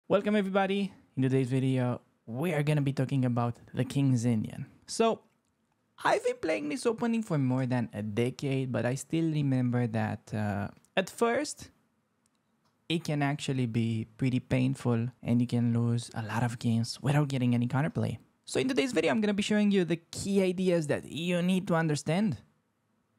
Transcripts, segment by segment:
Welcome everybody. In today's video, we are gonna be talking about the King's Indian. So, I've been playing this opening for more than a decade, but I still remember that at first, it can actually be pretty painful and you can lose a lot of games without getting any counterplay. So in today's video, I'm gonna be showing you the key ideas that you need to understand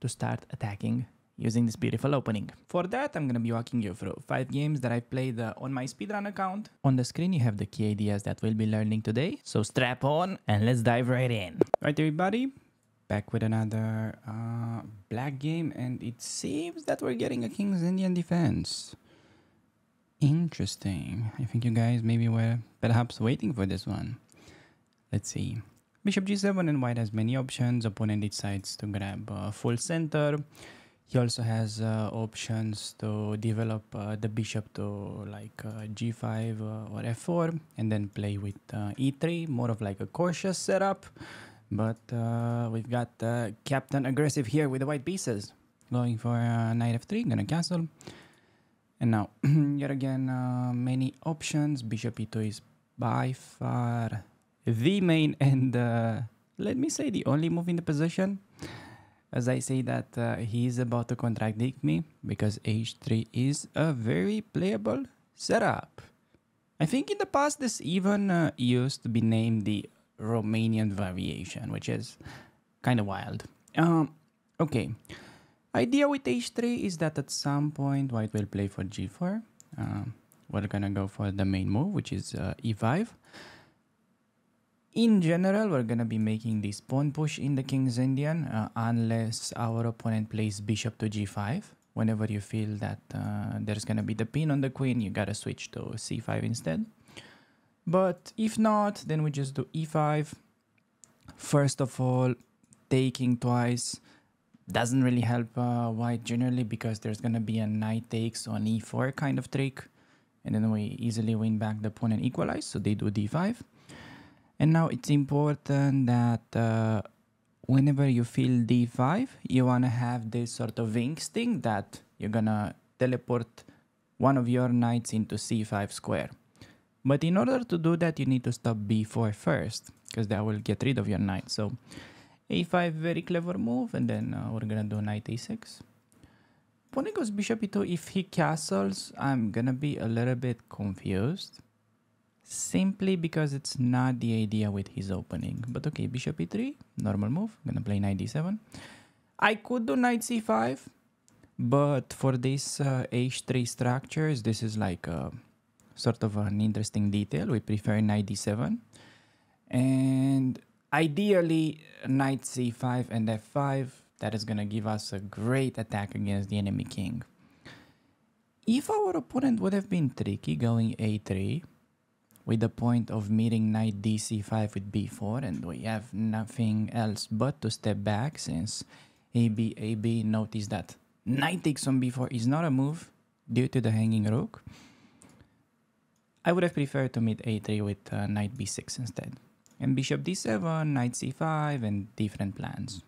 to start attacking using this beautiful opening. For that, I'm gonna be walking you through 5 games that I've played on my speedrun account. On the screen, you have the key ideas that we'll be learning today. So strap on and let's dive right in. Alright everybody, back with another black game, and it seems that we're getting a King's Indian defense. Interesting. I think you guys maybe were perhaps waiting for this one. Let's see. Bishop g7 and white has many options. Opponent decides to grab full center. He also has options to develop the bishop to like g5 or f4 and then play with e3, more of like a cautious setup. But we've got Captain Aggressive here with the white pieces. Going for knight f3, gonna castle. And now, yet again, many options. Bishop e2 is by far the main and let me say the only move in the position. As I say that, he's about to contradict me because h3 is a very playable setup. I think in the past this even used to be named the Romanian variation, which is kind of wild. Okay. Idea with h3 is that at some point white will play for g4. We're gonna go for the main move, which is e5. In general, we're gonna be making this pawn push in the King's Indian unless our opponent plays bishop to g5. Whenever you feel that there's gonna be the pin on the queen, you gotta switch to c5 instead. But if not, then we just do e5. First of all, taking twice doesn't really help white generally because there's gonna be a knight takes on e4 kind of trick, and then we easily win back the pawn and equalize, so they do d5. And now it's important that whenever you feel d5, you wanna have this sort of instinct that you're gonna teleport one of your knights into c5 square. But in order to do that, you need to stop b4 first, because that will get rid of your knight. So a5, very clever move, and then we're gonna do knight a6. Opponent goes bishop e2. If he castles, I'm gonna be a little bit confused, simply because it's not the idea with his opening. But okay, bishop e3, normal move. I'm gonna play knight d7. I could do knight c5, but for this h3 structures, this is like a sort of an interesting detail. We prefer knight d7, and ideally knight c5 and f5. That is gonna give us a great attack against the enemy king. If our opponent would have been tricky going a3 with the point of meeting knight dc5 with b4, and we have nothing else but to step back since AB notice that knight takes on b4 is not a move due to the hanging rook, I would have preferred to meet a3 with knight b6 instead. And bishop d7, knight c5, and different plans.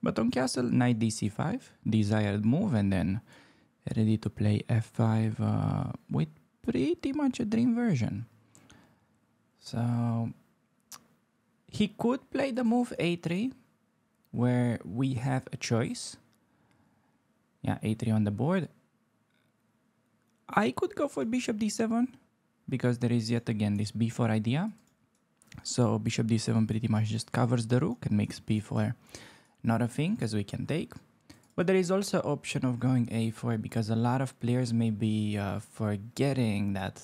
But on castle, knight dc5, desired move, and then ready to play f5 with pretty much a dream version. So he could play the move a3, where we have a choice. Yeah, a3 on the board. I could go for bishop d7, because there is yet again this b4 idea. So bishop d7 pretty much just covers the rook and makes b4 not a thing, because we can take. But there is also option of going a4, because a lot of players may be forgetting that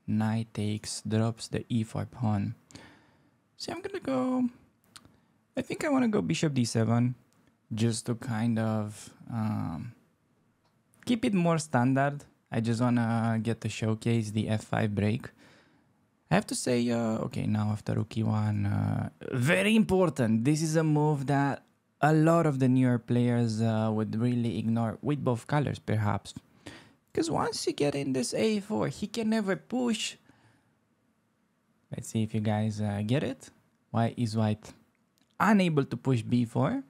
knight takes drops the e4 pawn. So I'm gonna go, I think I want to go bishop d7 just to kind of keep it more standard. I just want to get to showcase the f5 break. I have to say, okay, now after rook e1, very important. This is a move that a lot of the newer players would really ignore, with both colors perhaps. Because once you get in this a4, he can never push. Let's see if you guys get it. Why is white unable to push b4?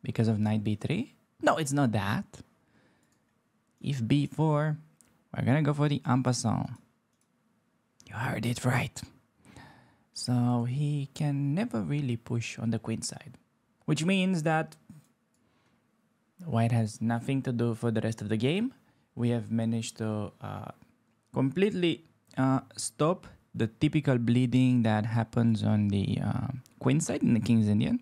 Because of knight b3? No, it's not that. If b4, we're gonna go for the en passant. heard it right. So he can never really push on the queen side, which means that white has nothing to do for the rest of the game. We have managed to completely stop the typical bleeding that happens on the queen side in the King's Indian.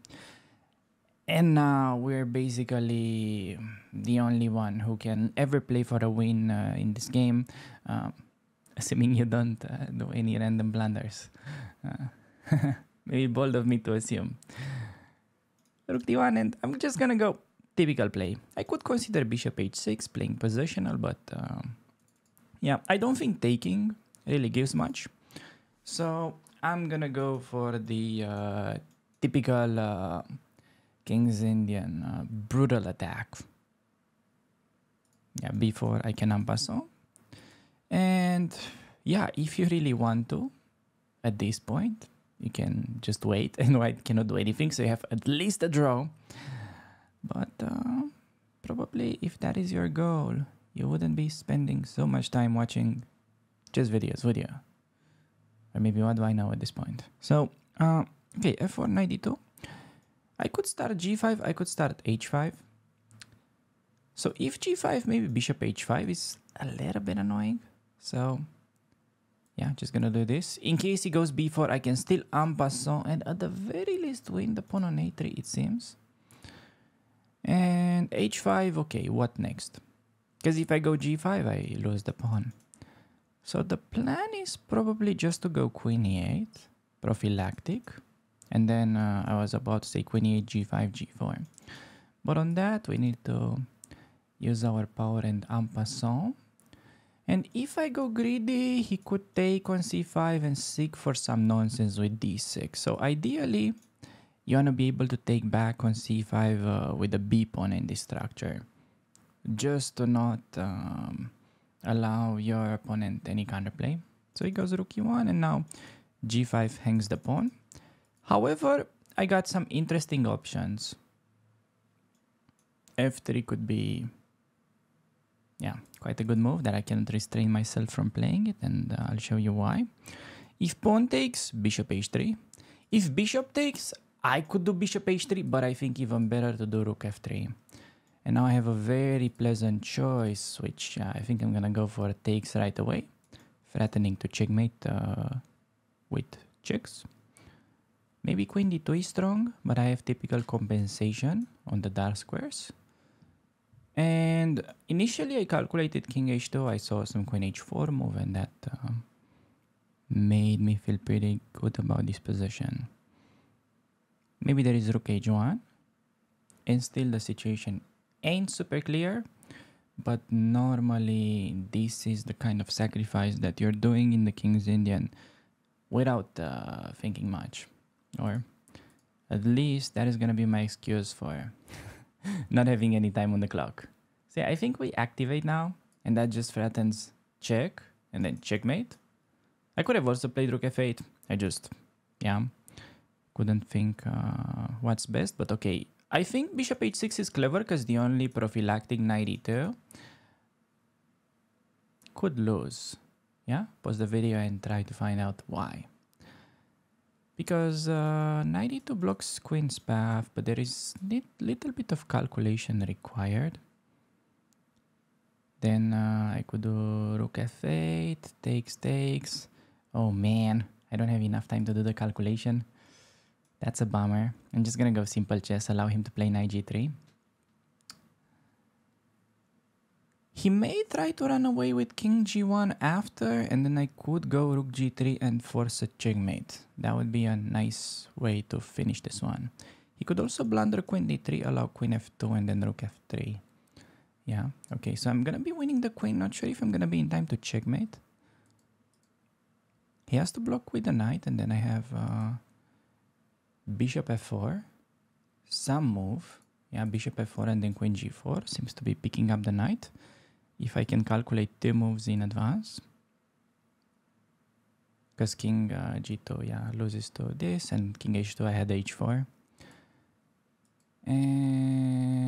And now we're basically the only one who can ever play for a win in this game, assuming you don't do any random blunders. Maybe bold of me to assume. Rook d1, and I'm just gonna go typical play. I could consider bishop h6, playing positional, but yeah, I don't think taking really gives much. So I'm gonna go for the typical King's Indian brutal attack. Yeah, before I can en passant. And yeah, if you really want to, at this point, you can just wait, and white cannot do anything, so you have at least a draw. But probably if that is your goal, you wouldn't be spending so much time watching just videos, would you? Or maybe what do I know at this point? So, okay, f4, knight d2. I could start g5, I could start h5. So if g5, maybe bishop h5 is a little bit annoying. So yeah, just gonna do this. In case he goes b4, I can still en passant and at the very least win the pawn on a3, it seems. And h5, okay, what next? Because if I go g5, I lose the pawn. So the plan is probably just to go queen e8, prophylactic. And then I was about to say queen e8, g5, g4. But on that, we need to use our power and en passant. And if I go greedy, he could take on c5 and seek for some nonsense with d6. So ideally, you want to be able to take back on c5 with a b pawn in this structure, just to not allow your opponent any counterplay. So he goes rook e1, and now g5 hangs the pawn. However, I got some interesting options. f3 could be, yeah, quite a good move that I cannot restrain myself from playing it, and I'll show you why. If pawn takes, bishop h3. If bishop takes, I could do bishop h3, but I think even better to do rook f3. And now I have a very pleasant choice, which I think I'm gonna go for takes right away, threatening to checkmate with checks. Maybe queen d2 is strong, but I have typical compensation on the dark squares. And initially I calculated king h2, I saw some queen h4 move, and that made me feel pretty good about this position. Maybe there is rook h1, and still the situation ain't super clear, but normally this is the kind of sacrifice that you're doing in the King's Indian without thinking much. Or at least that is gonna be my excuse for not having any time on the clock. See, I think we activate now, and that just threatens check and then checkmate. I could have also played rook f8. I just, yeah, couldn't think what's best, but okay. I think bishop h6 is clever because the only prophylactic knight e2 could lose. Yeah, pause the video and try to find out why. Because knight e2 blocks queen's path, but there is little bit of calculation required. Then I could do rook f8, takes. Oh man, I don't have enough time to do the calculation. That's a bummer. I'm just gonna go simple chess, allow him to play knight g3. He may try to run away with king g1 after, and then I could go rook g3 and force a checkmate. That would be a nice way to finish this one. He could also blunder queen d3, allow queen f2, and then rook f3. Yeah, okay, so I'm gonna be winning the queen. Not sure if I'm gonna be in time to checkmate. He has to block with the knight, and then I have bishop f4. Some move. Yeah, bishop f4 and then queen g4 seems to be picking up the knight. If I can calculate 2 moves in advance. Because king g2, yeah, loses to this, and king h2, I had h4. And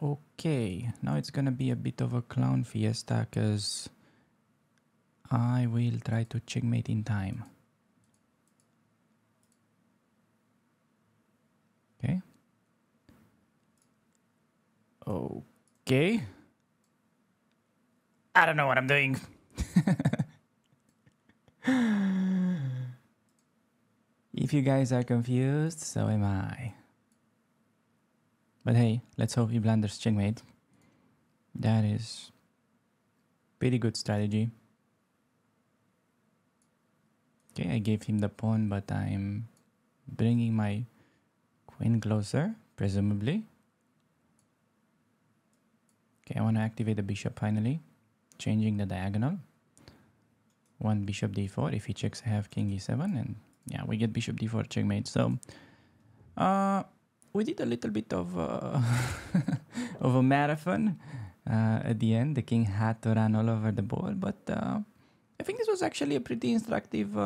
okay, now it's gonna be a bit of a clown fiesta because I will try to checkmate in time. Okay. Okay. I don't know what I'm doing. If you guys are confused, so am I. But hey, let's hope he blunders checkmate. That is pretty good strategy. Okay, I gave him the pawn, but I'm bringing my queen closer, presumably. Okay, I want to activate the bishop finally, changing the diagonal. One bishop d4. If he checks, I have king e7, and yeah, we get bishop d4 checkmate. So, we did a little bit of of a marathon at the end. The king had to run all over the board, but I think this was actually a pretty instructive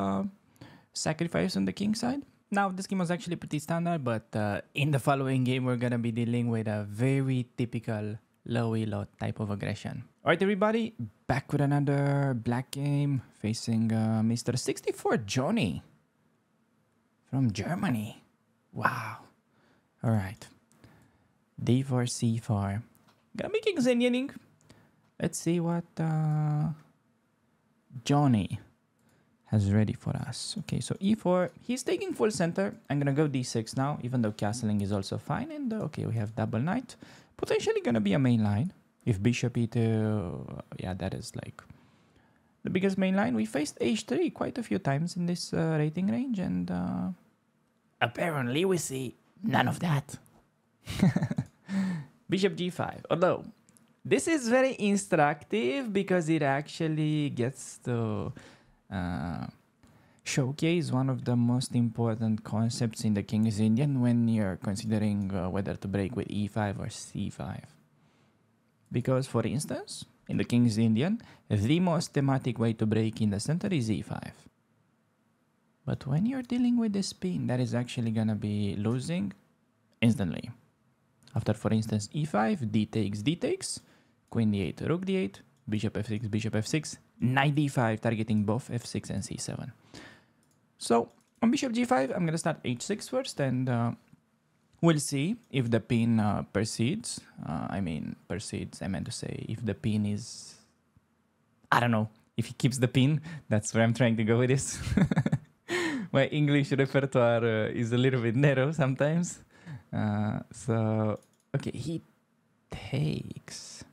sacrifice on the king side. Now, this game was actually pretty standard, but in the following game, we're gonna be dealing with a very typical low elo type of aggression. All right, everybody, back with another black game facing Mr. 64 Johnny from Germany. Wow. All right. D4, C4. Gonna be king Xenianing. Let's see what Johnny has ready for us. Okay, so E4. He's taking full center. I'm gonna go D6 now, even though castling is also fine. And okay, we have double knight. Potentially gonna be a main line. If bishop e2, yeah, that is like the biggest main line. We faced h3 quite a few times in this rating range, and apparently we see none of that. Bishop g5. Although this is very instructive because it actually gets to showcase one of the most important concepts in the King's Indian when you're considering whether to break with e5 or c5. Because, for instance, in the King's Indian, the most thematic way to break in the center is e5. But when you're dealing with the spin, that is actually gonna be losing instantly. After, for instance, e5, d takes, queen d8, rook d8, bishop f6, knight d5, targeting both f6 and c7. So, on bishop g5, I'm gonna start h6 first, and we'll see if the pin proceeds. I meant to say if the pin is... I don't know. If he keeps the pin, that's where I'm trying to go with this. My English repertoire is a little bit narrow sometimes. So, okay, he takes,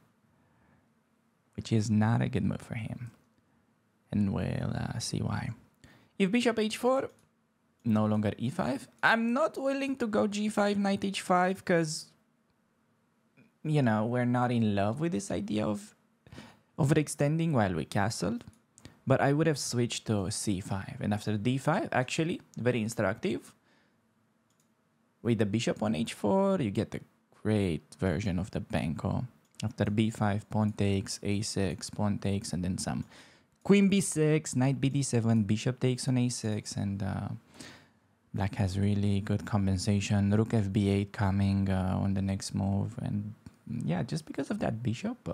which is not a good move for him. And we'll see why. If bishop h4, no longer e5. I'm not willing to go g5, knight h5, because, you know, we're not in love with this idea of overextending while we castled. But I would have switched to c5. And after d5, actually, very instructive. With the bishop on h4, you get a great version of the Benko. After b5, pawn takes, a6, pawn takes, and then some. Queen b6, knight bd7, bishop takes on a6, and black has really good compensation. Rook fb8 coming on the next move, and yeah, just because of that bishop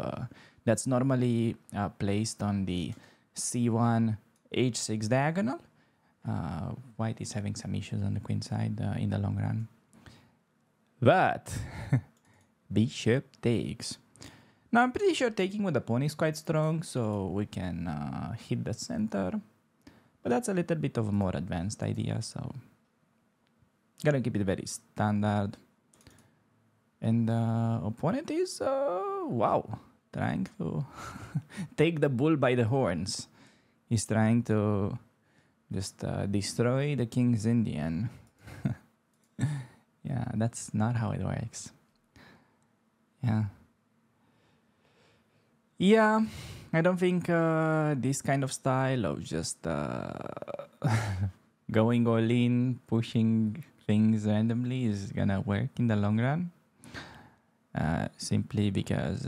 that's normally placed on the c1 h6 diagonal, white is having some issues on the queen side in the long run. But bishop takes. Now, I'm pretty sure taking with the pawn is quite strong, so we can hit the center. But that's a little bit of a more advanced idea, so gonna keep it very standard. And opponent is, wow, trying to take the bull by the horns. He's trying to just destroy the King's Indian. Yeah, that's not how it works. Yeah. Yeah, I don't think this kind of style of just going all in, pushing things randomly is gonna work in the long run. Simply because,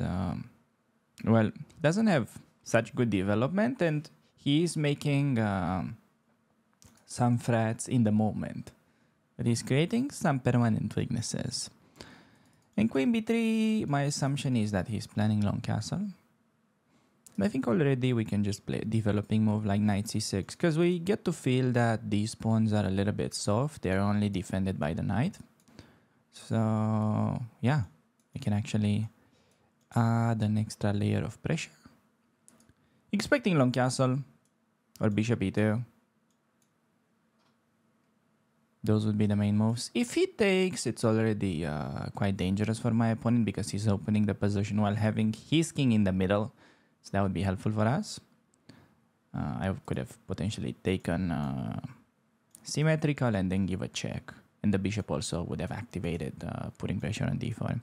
well, he doesn't have such good development, and he's making some threats in the moment. But he's creating some permanent weaknesses. And queen b3, my assumption is that he's planning long castle. I think already we can just play a developing move like knight c6 because we get to feel that these pawns are a little bit soft. They're only defended by the knight. So yeah, we can actually add an extra layer of pressure. Expecting long castle or bishop e2. Those would be the main moves. If he takes, it's already quite dangerous for my opponent because he's opening the position while having his king in the middle. So that would be helpful for us. I could have potentially taken symmetrical and then give a check. And the bishop also would have activated, putting pressure on d4.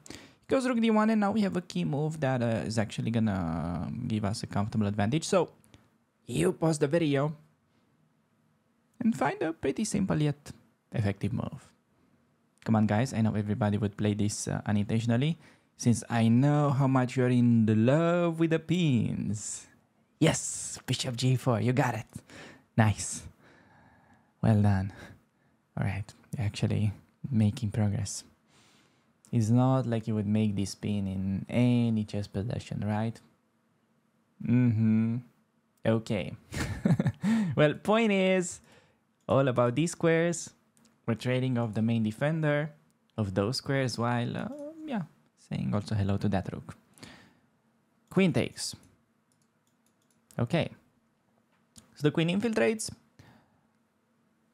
Goes rook d1, and now we have a key move that is actually gonna give us a comfortable advantage. So you pause the video and find a pretty simple yet effective move. Come on, guys. I know everybody would play this unintentionally, since I know how much you're in the love with the pins. Yes, bishop g4. You got it. Nice. Well done. All right. You're actually making progress. It's not like you would make this pin in any chess possession, right? Okay. Well, point is all about these squares. We're trading off the main defender of those squares while, saying also hello to that rook. Queen takes. Okay. So the queen infiltrates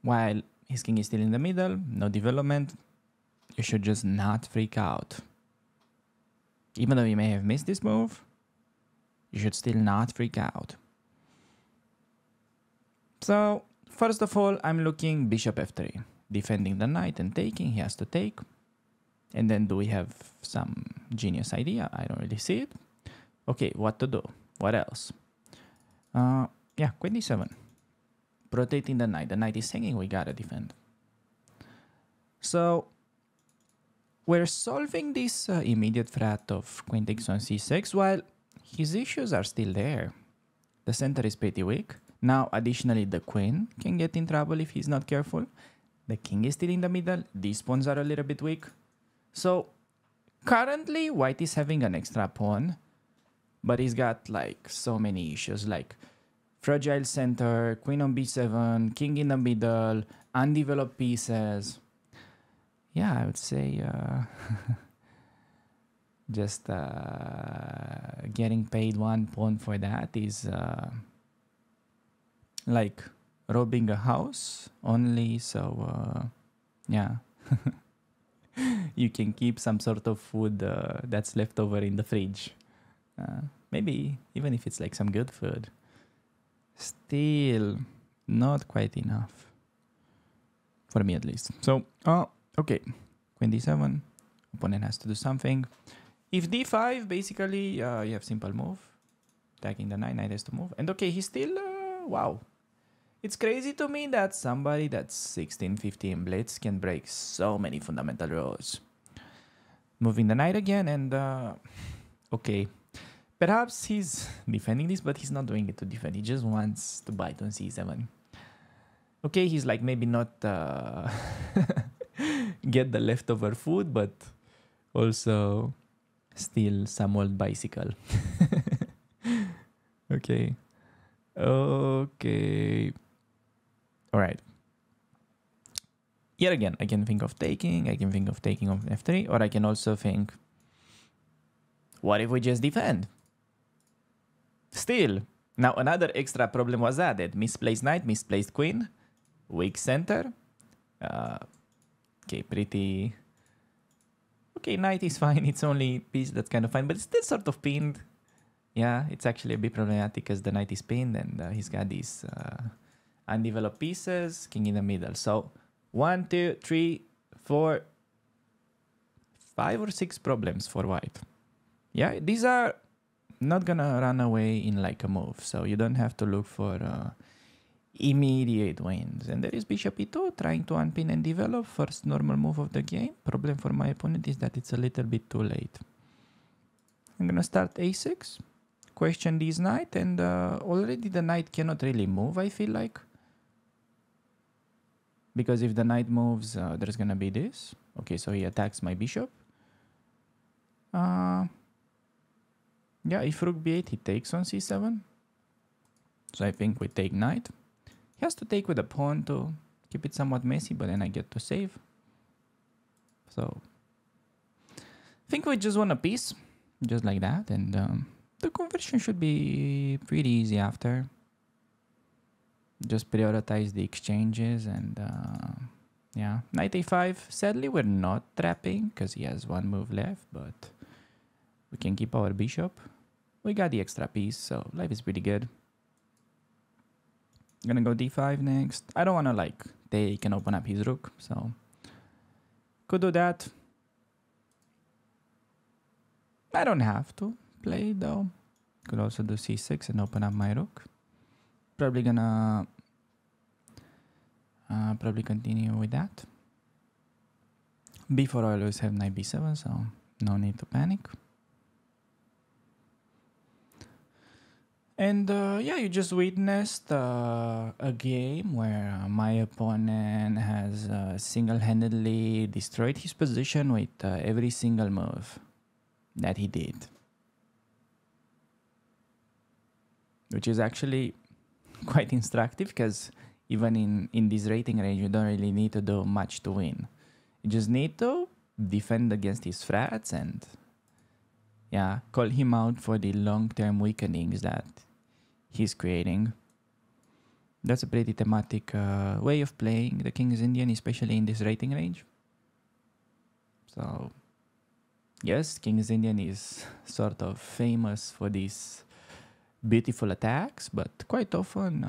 while his king is still in the middle. No development. You should just not freak out. Even though you may have missed this move, you should still not freak out. So, first of all, I'm looking bishop f3. Defending the knight and taking, he has to take. And then do we have some genius idea? I don't really see it. Okay, what to do? What else? Queen d7. Protecting the knight. The knight is hanging, we gotta defend. So, we're solving this immediate threat of queen takes on c6 while his issues are still there. The center is pretty weak. Now, additionally, the queen can get in trouble if he's not careful. The king is still in the middle. These pawns are a little bit weak. So, currently, white is having an extra pawn. But he's got, like, so many issues. Like, fragile center, queen on b7, king in the middle, undeveloped pieces. Yeah, I would say just getting paid one pawn for that is like robbing a house only, so yeah. You can keep some sort of food that's left over in the fridge. Maybe even if it's like some good food. Still not quite enough. For me at least. So, okay. Queen d7. Opponent has to do something. If d5, basically, you have simple move. Attacking the knight, knight has to move. And okay, he's still, wow. It's crazy to me that somebody that's 16-15 blitz can break so many fundamental rules. Moving the knight again and, okay. Perhaps he's defending this, but he's not doing it to defend. He just wants to bite on c7. Okay, he's like maybe not get the leftover food, but also steal some old bicycle. Okay. Okay. All right. Yet again, I can think of taking. I can think of taking on f3, or I can also think, what if we just defend? Still. Now, another extra problem was added. Misplaced knight, misplaced queen, weak center. Okay, pretty... Okay, knight is fine. It's only piece that's kind of fine, but it's still sort of pinned. Yeah, it's actually a bit problematic because the knight is pinned and he's got these undeveloped pieces, king in the middle. So 1, 2, 3, 4, 5 or 6 problems for white. Yeah, these are not gonna run away in like a move, so you don't have to look for immediate wins. And there is bishop e2 trying to unpin and develop. First normal move of the game. Problem for my opponent is that it's a little bit too late. I'm gonna start a6, question this knight, and already the knight cannot really move, I feel like. Because if the knight moves, there's gonna be this. Okay, so he attacks my bishop. Yeah, if rook b8, he takes on c7. So I think we take knight. He has to take with a pawn to keep it somewhat messy, but then I get to save. So I think we just won a piece, just like that, and the conversion should be pretty easy after. Just prioritize the exchanges and yeah, knight a5. Sadly, we're not trapping because he has one move left, but we can keep our bishop. We got the extra piece, so life is pretty good. Gonna go d5 next. I don't want to like take and open up his rook, so could do that. I don't have to play though. Could also do c6 and open up my rook. Probably gonna probably continue with that. b4 I always have knight b7, so no need to panic. And yeah, you just witnessed a game where my opponent has single-handedly destroyed his position with every single move that he did. Which is actually quite instructive because even in this rating range, you don't really need to do much to win. You just need to defend against his frats and yeah, call him out for the long-term weakenings that he's creating. That's a pretty thematic way of playing the King's Indian, especially in this rating range. So yes, King's Indian is sort of famous for these beautiful attacks, but quite often,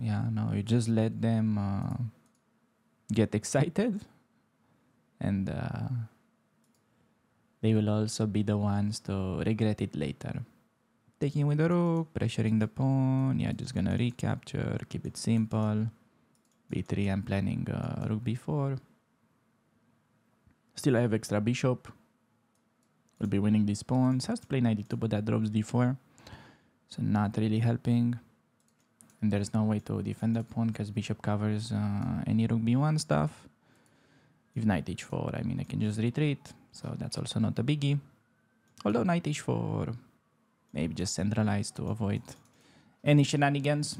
yeah, no, you just let them get excited, and they will also be the ones to regret it later. Taking with the rook, pressuring the pawn, yeah, just gonna recapture, keep it simple. b3, I'm planning rook b4. Still I have extra bishop. Will be winning these pawns. Has to play knight d2, but that drops d4. So not really helping. And there's no way to defend the pawn because bishop covers any rook b1 stuff. If knight h4, I mean, I can just retreat. So that's also not a biggie. Although knight h4, maybe just centralize to avoid any shenanigans.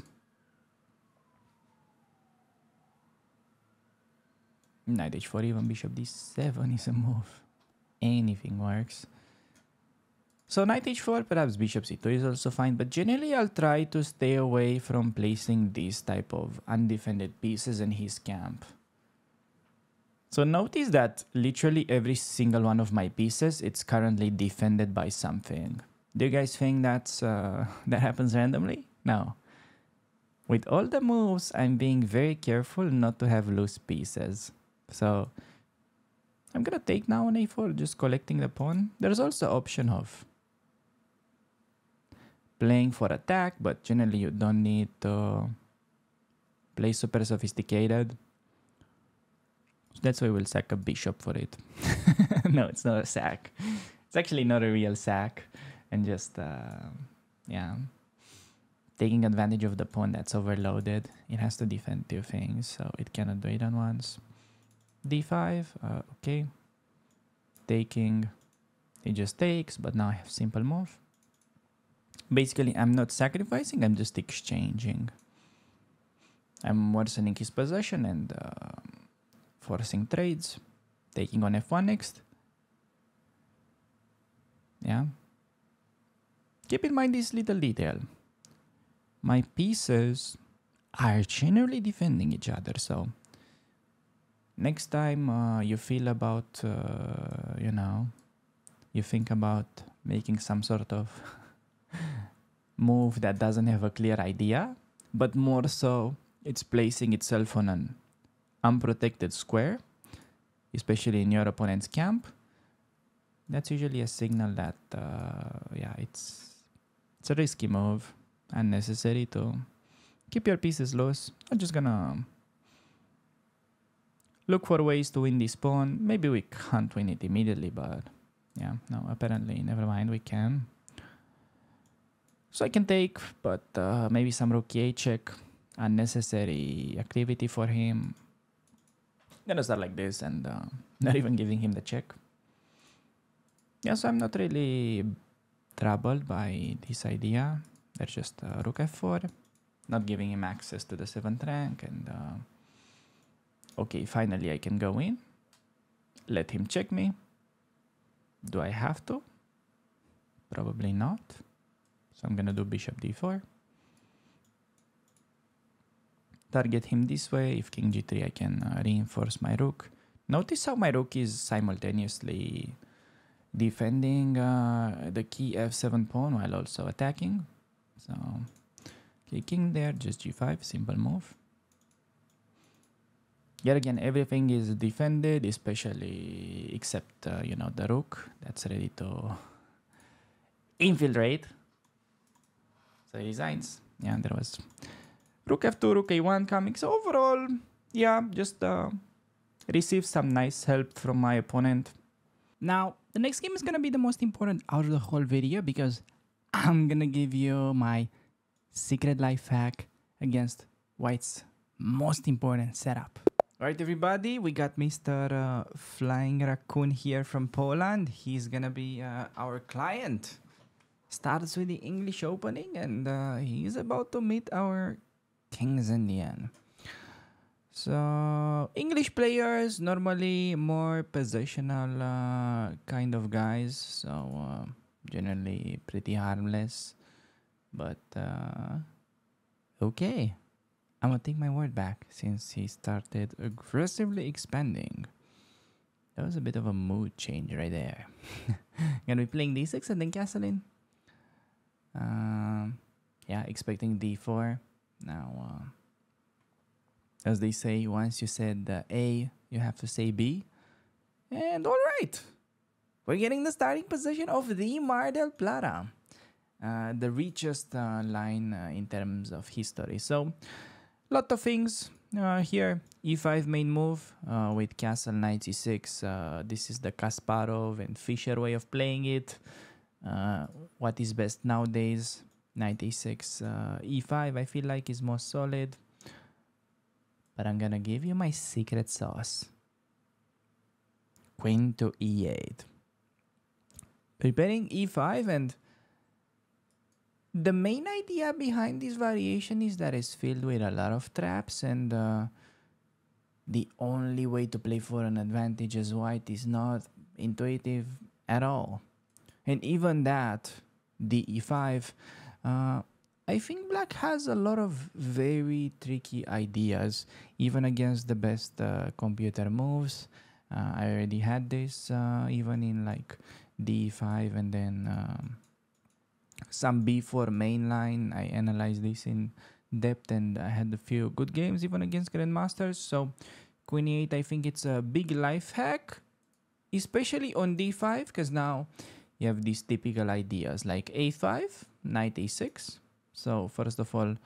Knight h4, even bishop d7 is a move. Anything works. So knight h4, perhaps bishop c2 is also fine, but generally I'll try to stay away from placing this type of undefended pieces in his camp. So notice that literally every single one of my pieces, it's currently defended by something. Do you guys think that's that happens randomly? No. With all the moves, I'm being very careful not to have loose pieces. So I'm gonna take now on a4, just collecting the pawn. There's also option of playing for attack, but generally you don't need to play super sophisticated. So that's why we'll sack a bishop for it. No, it's not a sack. It's actually not a real sack. And just, yeah, taking advantage of the pawn that's overloaded. It has to defend two things, so it cannot do it on once. d5, okay. Taking, it just takes, but now I have simple move. Basically, I'm not sacrificing, I'm just exchanging. I'm worsening his possession and forcing trades. Taking on f1 next. Yeah. Keep in mind this little detail. My pieces are generally defending each other, so next time you feel about, you know, you think about making some sort of move that doesn't have a clear idea, but more so it's placing itself on an unprotected square, especially in your opponent's camp, that's usually a signal that, yeah, it's a risky move, unnecessary to keep your pieces loose. I'm just gonna look for ways to win this pawn. Maybe we can't win it immediately, but yeah, no, apparently, never mind, we can. So I can take, but maybe some rook e8 check, unnecessary activity for him. Gonna start like this and not even giving him the check. Yeah, so I'm not really troubled by this idea. There's just rook f4, not giving him access to the 7th rank, and okay, finally I can go in, let him check me. Do I have to? Probably not. So I'm gonna do bishop d4. Target him this way. If king g3, I can reinforce my rook. Notice how my rook is simultaneously defending the key f7 pawn while also attacking. So, okay, king there, just g5, simple move. Yet again, everything is defended, especially except, you know, the rook that's ready to infiltrate. So he resigns. Yeah, there was rook f2, rook a1 coming. So overall, yeah, just received some nice help from my opponent. Now, the next game is going to be the most important out of the whole video because I'm going to give you my secret life hack against White's most important setup. Alright everybody, we got Mr. Flying Raccoon here from Poland. He's gonna be our client. Starts with the English opening and he's about to meet our King's Indian. So, English players, normally more positional kind of guys. So, generally pretty harmless. But, okay. I'm gonna take my word back since he started aggressively expanding. That was a bit of a mood change right there. Gonna be playing d6 and then castle in. Yeah, expecting d4. Now, as they say, once you said A, you have to say B. And alright, we're getting the starting position of the Mar del Plata. The richest line in terms of history. So, lot of things here. E5 main move with castle knight e6. This is the Kasparov and Fischer way of playing it. What is best nowadays? Knight a6, e5 I feel like is more solid. But I'm gonna give you my secret sauce. Queen to e8. Preparing e5, and the main idea behind this variation is that it's filled with a lot of traps, and the only way to play for an advantage as white is not intuitive at all. And even that, the e5, I think black has a lot of very tricky ideas, even against the best computer moves. I already had this even in like d5 and then some b4 mainline. I analyzed this in depth and I had a few good games even against grandmasters. So queen e8, I think it's a big life hack, especially on d5, because now you have these typical ideas like a5, knight a6. So first of all,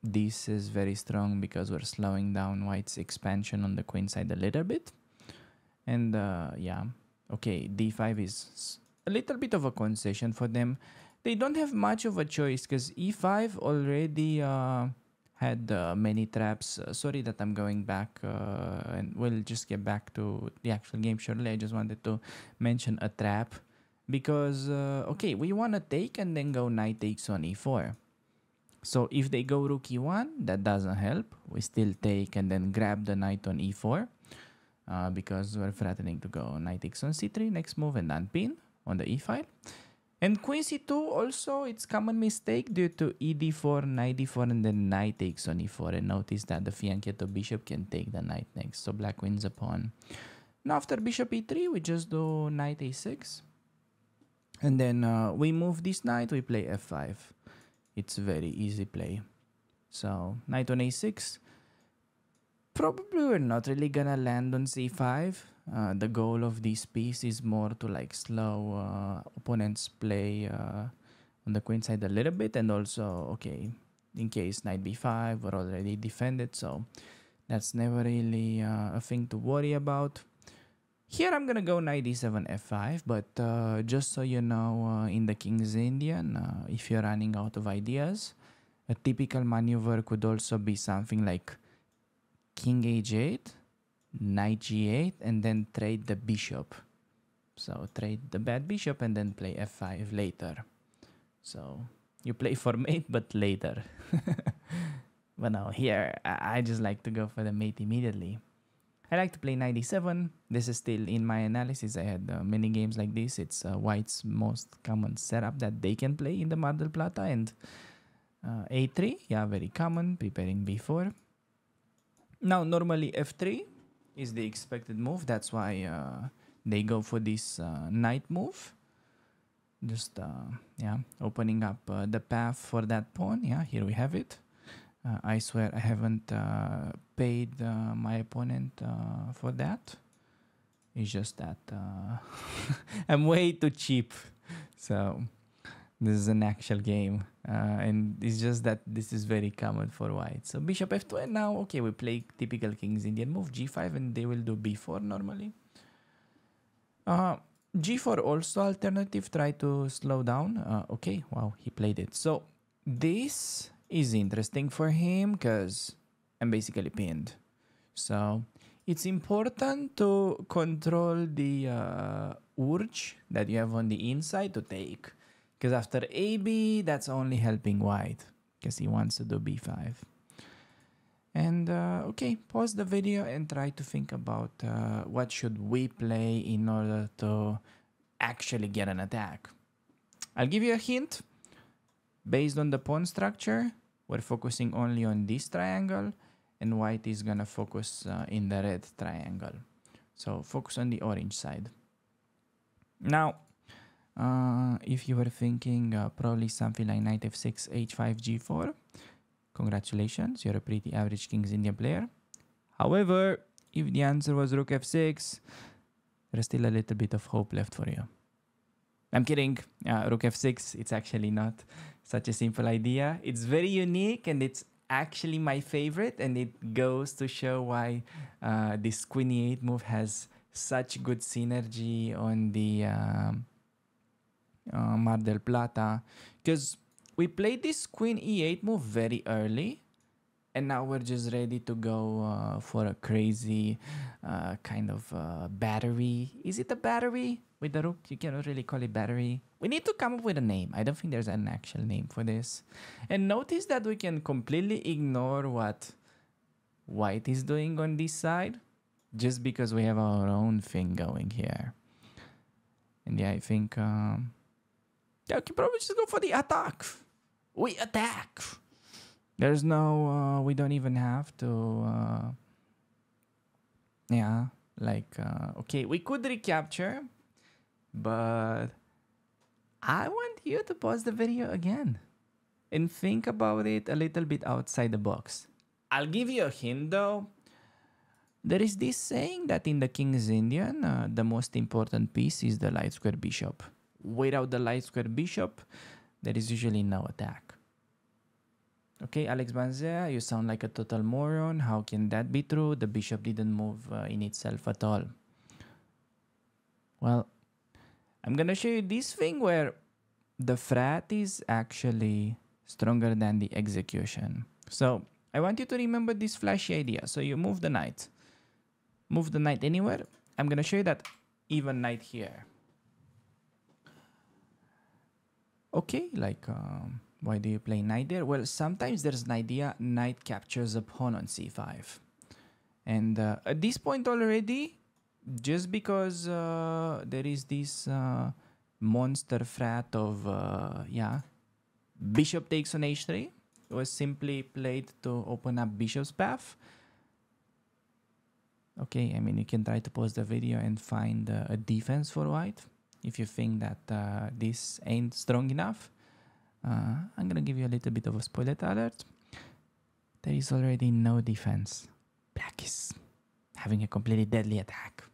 this is very strong because we're slowing down white's expansion on the queen side a little bit. And yeah, okay, d5 is a little bit of a concession for them. They don't have much of a choice because e5 already had many traps. Sorry that I'm going back and we'll just get back to the actual game shortly. I just wanted to mention a trap because, okay, we want to take and then go knight takes on e4. So if they go rook e1, that doesn't help. We still take and then grab the knight on e4 because we're threatening to go knight takes on c3, next move, and then pin on the e file. And queen c2 also, it's common mistake due to ed4, knight d4, and then knight takes on e4. And notice that the fianchetto bishop can take the knight next. So black wins a pawn. Now after bishop e3, we just do knight a6. And then we move this knight, we play f5. It's very easy play. So knight on a6. Probably we're not really gonna land on c5. The goal of this piece is more to like slow opponent's play on the queen side a little bit, and also, okay, in case knight b5, we're already defended, so that's never really a thing to worry about. Here I'm gonna go knight d7 f5, but just so you know, in the King's Indian, if you're running out of ideas, a typical maneuver could also be something like king h8, knight g8, and then trade the bishop. So trade the bad bishop and then play f5 later. So you play for mate, but later. But now here, I just like to go for the mate immediately. I like to play 97. This is still in my analysis. I had many games like this. It's white's most common setup that they can play in the Mar del Plata. And a3, yeah, very common, preparing b4. Now, normally f3 is the expected move. That's why they go for this knight move. Just, yeah, opening up the path for that pawn. Yeah, here we have it. I swear I haven't paid my opponent for that. It's just that I'm way too cheap. So this is an actual game. And it's just that this is very common for white. So bishop f2, and now, okay, we play typical King's Indian move, g5, and they will do b4 normally. G4 also alternative, try to slow down. Okay, wow, he played it. So this is interesting for him because I'm basically pinned. So it's important to control the urge that you have on the inside to take. Because after AB, that's only helping white because he wants to do b5. And okay, pause the video and try to think about what should we play in order to actually get an attack. I'll give you a hint. Based on the pawn structure, we're focusing only on this triangle, and white is gonna focus in the red triangle. So focus on the orange side. Now, if you were thinking probably something like knight f6, h5, g4, congratulations, you're a pretty average King's Indian player. However, if the answer was rook f6, there's still a little bit of hope left for you. I'm kidding. Rook f6, it's actually not such a simple idea. It's very unique and it's actually my favorite, and it goes to show why this queen e8 move has such good synergy on the Mar del Plata, because we played this queen e8 move very early, and now we're just ready to go for a crazy kind of battery. Is it a battery with the rook? You cannot really call it battery. We need to come up with a name. I don't think there's an actual name for this. And notice that we can completely ignore what white is doing on this side just because we have our own thing going here. And yeah, I think yeah, we can probably just go for the attack. We attack. There's no, we don't even have to, yeah, like, okay, we could recapture, but I want you to pause the video again and think about it a little bit outside the box. I'll give you a hint though. There is this saying that in the King's Indian, the most important piece is the light square bishop. Without the light square bishop, there is usually no attack. Okay, Alex Banzea, you sound like a total moron. How can that be true? The bishop didn't move in itself at all. Well, I'm gonna show you this thing where the frat is actually stronger than the execution. So I want you to remember this flashy idea. So you move the knight. Move the knight anywhere. I'm gonna show you that even knight here. Okay, like, why do you play knight there? Well, sometimes there's an idea knight captures a pawn on c5. And at this point already, just because there is this monster frat of, yeah, bishop takes on h3, was simply played to open up bishop's path. Okay, I mean, you can try to pause the video and find a defense for white if you think that this ain't strong enough. I'm gonna give you a little bit of a spoiler alert. There is already no defense. Black is having a completely deadly attack.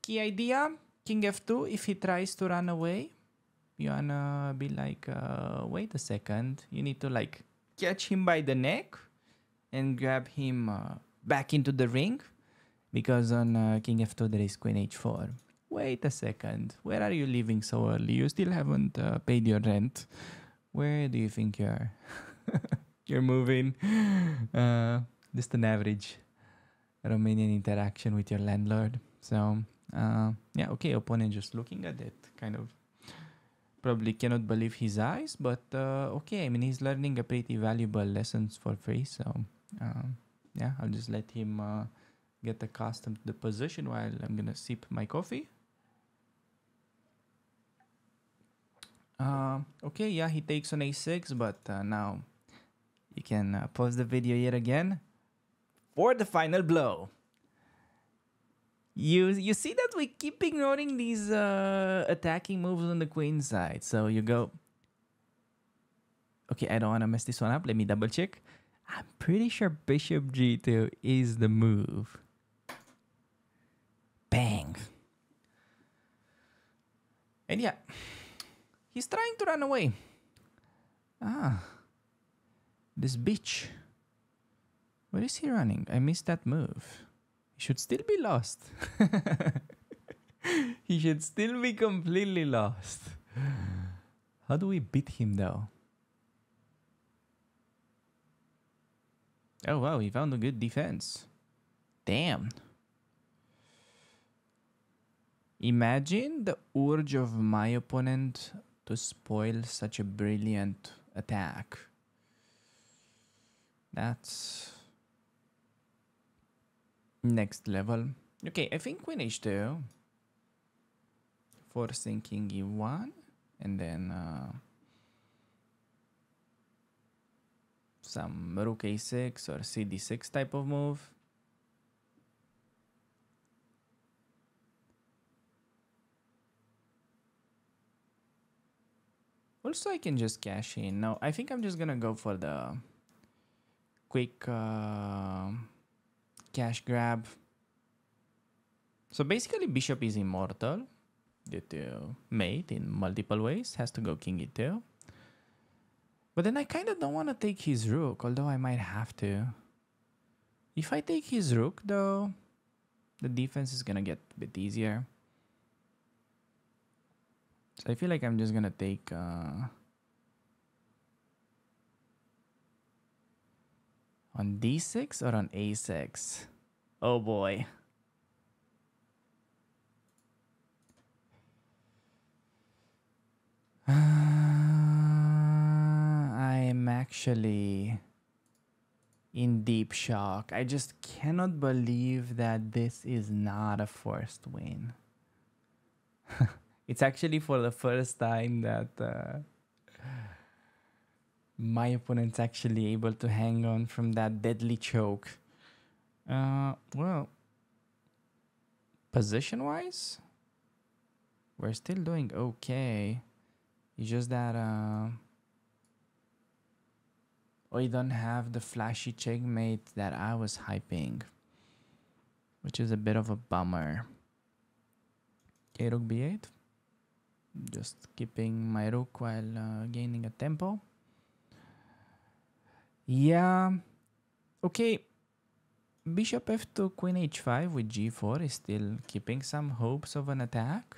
Key idea, king f2, if he tries to run away, you wanna be like, wait a second, you need to like catch him by the neck and grab him back into the ring, because on king f2 there is queen h4. Wait a second, where are you leaving so early? You still haven't paid your rent. Where do you think you are? You're moving. Just an average Romanian interaction with your landlord. So Yeah, okay, opponent just looking at it, kind of probably cannot believe his eyes, but okay, I mean, he's learning a pretty valuable lessons for free, so yeah, I'll just let him get accustomed to the position while I'm gonna sip my coffee. Okay, yeah, he takes on a6, but now you can pause the video yet again for the final blow. You see that we keep ignoring these attacking moves on the queen side. So you go. Okay, I don't want to mess this one up. Let me double check. I'm pretty sure bishop g2 is the move. Bang. And yeah, he's trying to run away. Ah, this bitch. Where is he running? I missed that move. He should still be lost. He should still be completely lost. How do we beat him though? Oh wow, he found a good defense. Damn. Imagine the urge of my opponent to spoil such a brilliant attack. That's next level. Okay, I think queen h2. Forcing king e1. And then some rook a6 or cd6 type of move. Also, I can just cash in. No, I think I'm just gonna go for the quick cash grab. So basically, bishop is immortal due to mate in multiple ways. Has to go king e2. But then I kind of don't want to take his rook, although I might have to. If I take his rook, though, the defense is gonna get a bit easier. So I feel like I'm just gonna take on d6 or on a6. Oh boy. I'm actually in deep shock. I just cannot believe that this is not a forced win. It's actually for the first time that my opponent's actually able to hang on from that deadly choke. Well, position-wise, we're still doing okay. It's just that we don't have the flashy checkmate that I was hyping, which is a bit of a bummer. Okay, rook b8. Just keeping my rook while gaining a tempo. Yeah. Okay. Bishop f2, queen h5 with g4 is still keeping some hopes of an attack.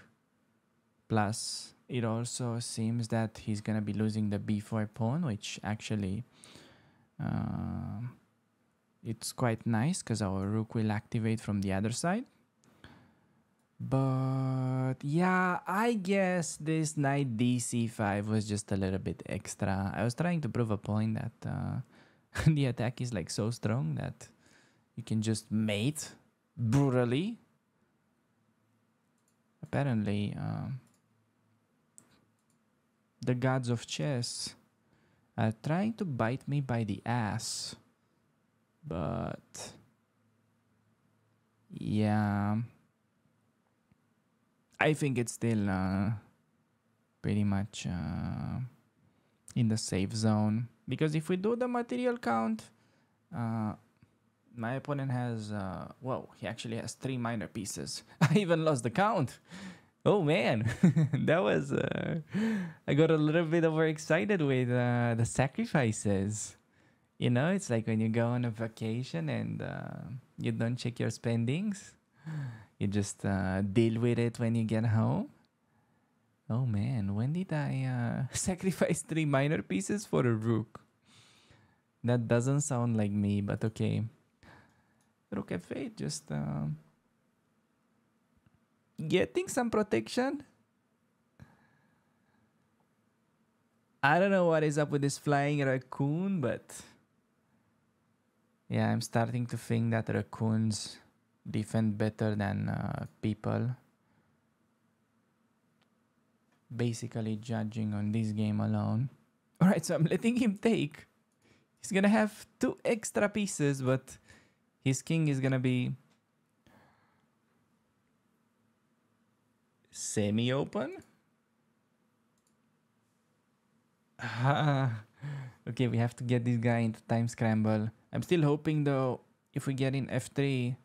Plus, it also seems that he's gonna be losing the b4 pawn, which actually it's quite nice because our rook will activate from the other side. But yeah, I guess this knight dc5 was just a little bit extra. I was trying to prove a point that the attack is like so strong that you can just mate brutally. Apparently, the gods of chess are trying to bite me by the ass. But yeah, I think it's still pretty much in the safe zone. Because if we do the material count, my opponent has, whoa, he actually has 3 minor pieces. I even lost the count. Oh man, that was, I got a little bit overexcited with the sacrifices. You know, it's like when you go on a vacation and you don't check your spendings. You just deal with it when you get home. Oh man, when did I sacrifice 3 minor pieces for a rook? That doesn't sound like me, but okay. Rook f8, just getting some protection. I don't know what is up with this flying raccoon, but yeah, I'm starting to think that raccoons defend better than people. Basically judging on this game alone. Alright, so I'm letting him take. He's gonna have 2 extra pieces, but his king is gonna be semi-open. Okay, we have to get this guy into time scramble. I'm still hoping though, if we get in f3.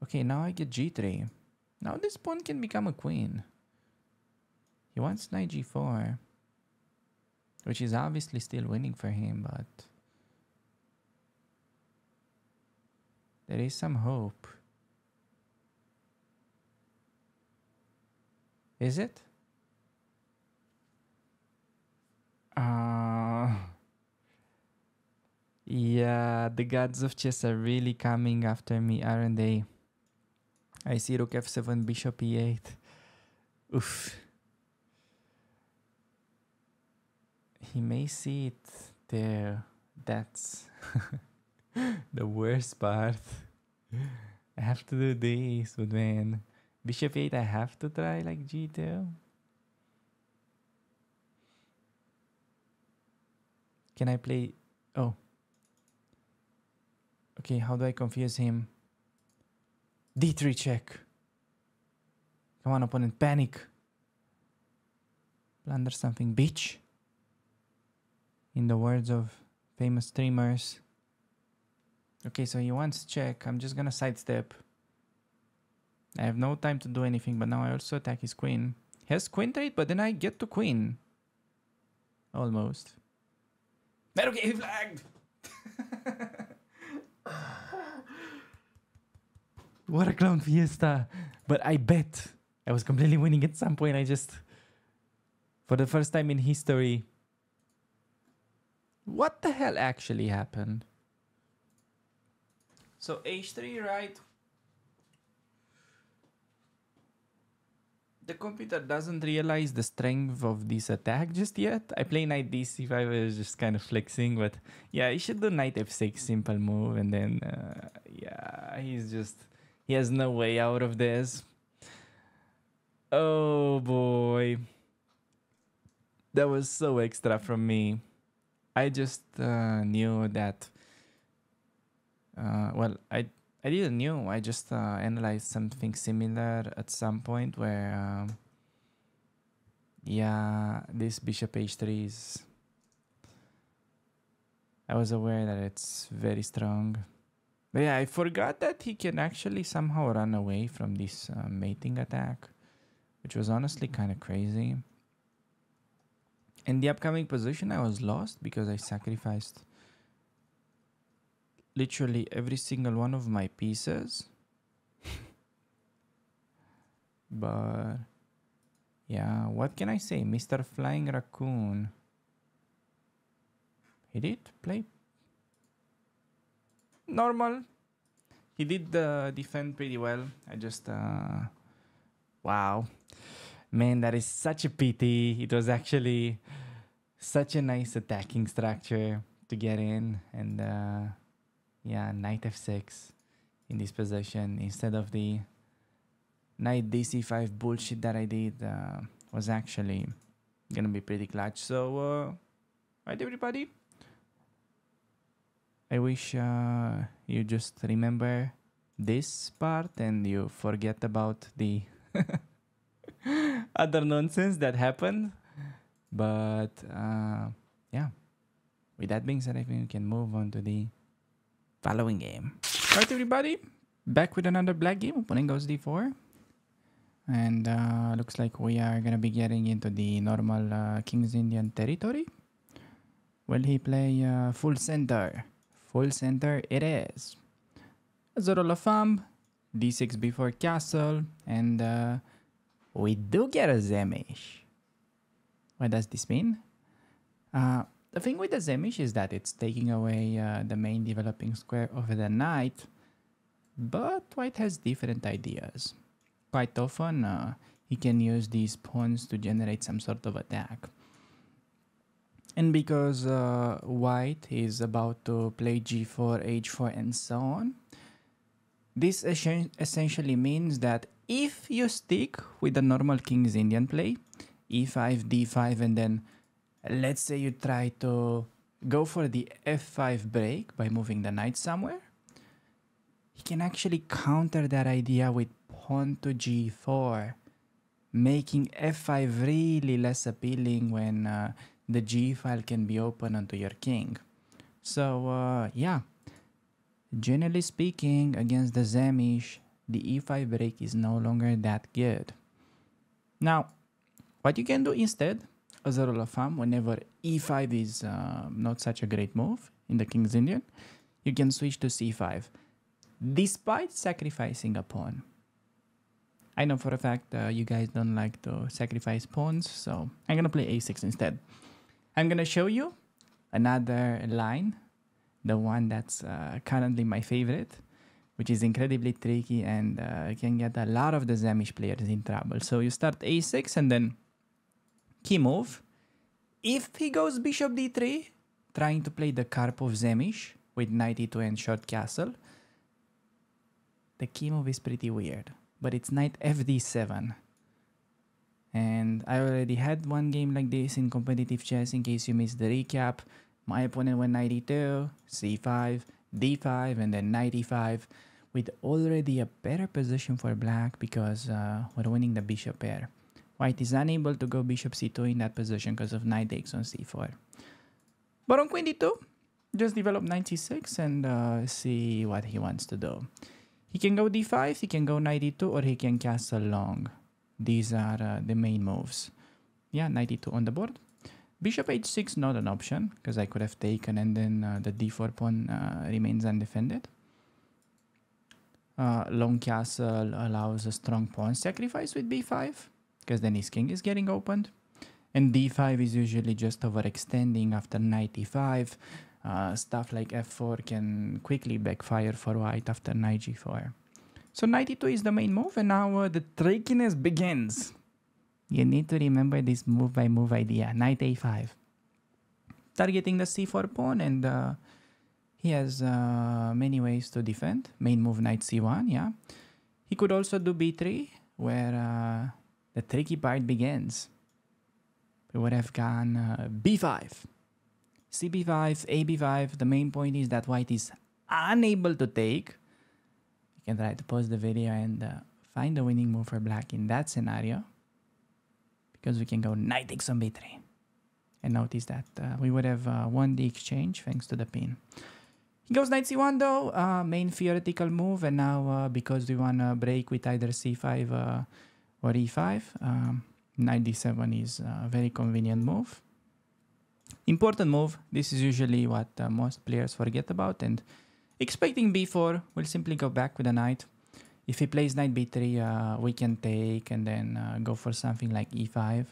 Okay, now I get g3. Now this pawn can become a queen. He wants knight g4, which is obviously still winning for him, but there is some hope. Is it? Yeah, the gods of chess are really coming after me, aren't they? I see rook f7, bishop e8. Oof. He may see it there. That's the worst part. I have to do this, but man, bishop 8, I have to try like g2. Can I play? Oh. Okay, how do I confuse him? d3 check. Come on, opponent, panic. Blunder something, bitch. In the words of famous streamers. Okay, so he wants check. I'm just gonna sidestep. I have no time to do anything, but now I also attack his queen. He has queen trade, but then I get to queen. Almost. But okay, he flagged! What a clown fiesta. But I bet I was completely winning at some point. I just, for the first time in history, what the hell actually happened? So h3, right? The computer doesn't realize the strength of this attack just yet. I play knight d5, I was just kind of flexing, but yeah, he should do knight f6, simple move, and then yeah, he has no way out of this. Oh boy. That was so extra from me. I just knew that, well, I didn't know. I just analyzed something similar at some point where, yeah, this bishop h3 is... I was aware that it's very strong. But yeah, I forgot that he can actually somehow run away from this mating attack, which was honestly kind of crazy. In the upcoming position, I was lost because I sacrificed literally every single one of my pieces. But yeah, what can I say? Mr. Flying Raccoon. He did play normal. He did defend pretty well. I just wow, man, that is such a pity. It was actually such a nice attacking structure to get in, and yeah, knight f6 in this position instead of the knight dc5 bullshit that I did was actually gonna be pretty clutch. So right, everybody, I wish you just remember this part and you forget about the other nonsense that happened. But yeah, with that being said, I think we can move on to the following game. Alright, everybody, back with another black game. Opponent goes d4, and looks like we are gonna be getting into the normal King's Indian territory. Will he play full center? Full center it is. As a rule of thumb, d6 before castle, and we do get a Zemish. What does this mean? The thing with the Zemish is that it's taking away the main developing square of the knight, but white has different ideas. quite often he can use these pawns to generate some sort of attack. And because white is about to play g4, h4 and so on, this essentially means that if you stick with the normal King's Indian play, e5, d5, and then let's say you try to go for the f5 break by moving the knight somewhere, he can actually counter that idea with pawn to g4, making f5 really less appealing when the g file can be open onto your king. So yeah, generally speaking, against the Zemish, the e5 break is no longer that good. Now, what you can do instead, as a rule of thumb, whenever e5 is not such a great move in the King's Indian, you can switch to c5, despite sacrificing a pawn. I know for a fact you guys don't like to sacrifice pawns, so I'm going to play a6 instead. I'm going to show you another line, the one that's currently my favorite, which is incredibly tricky and can get a lot of the Zemish players in trouble. So you start a6 and then key move. If he goes bishop d3, trying to play the Karpov Zemish with knight e2 and short castle, the key move is pretty weird, but it's knight fd7. And I already had one game like this in competitive chess. In case you missed the recap, my opponent went knight e2, c5, d5, and then knight e5, with already a better position for black because we're winning the bishop pair. White is unable to go bishop c2 in that position because of knight takes on c4. But on queen d2, just develop knight c6 and see what he wants to do. He can go d5, he can go knight e2, or he can castle long. These are the main moves. Yeah, knight e2 on the board. Bishop h6 not an option because I could have taken and then the d4 pawn remains undefended. Long castle allows a strong pawn sacrifice with b5 because then his king is getting opened. And d5 is usually just overextending after knight e5. Stuff like f4 can quickly backfire for white after knight g4. So knight e2 is the main move, and now the trickiness begins. You need to remember this move by move idea. Knight a5. Targeting the c4 pawn, and he has many ways to defend. Main move knight c1, yeah. He could also do b3, where the tricky part begins. We would have gone b5. cb5, ab5. The main point is that white is unable to take. You can try to pause the video and find the winning move for black in that scenario, because we can go knight takes on b3. And notice that we would have won the exchange thanks to the pin. He goes knight c1 though, main theoretical move, and now because we want to break with either c5 or e5, knight d7 is a very convenient move. Important move. This is usually what most players forget about, and expecting b4, we'll simply go back with a knight. If he plays knight b3, we can take and then go for something like e5.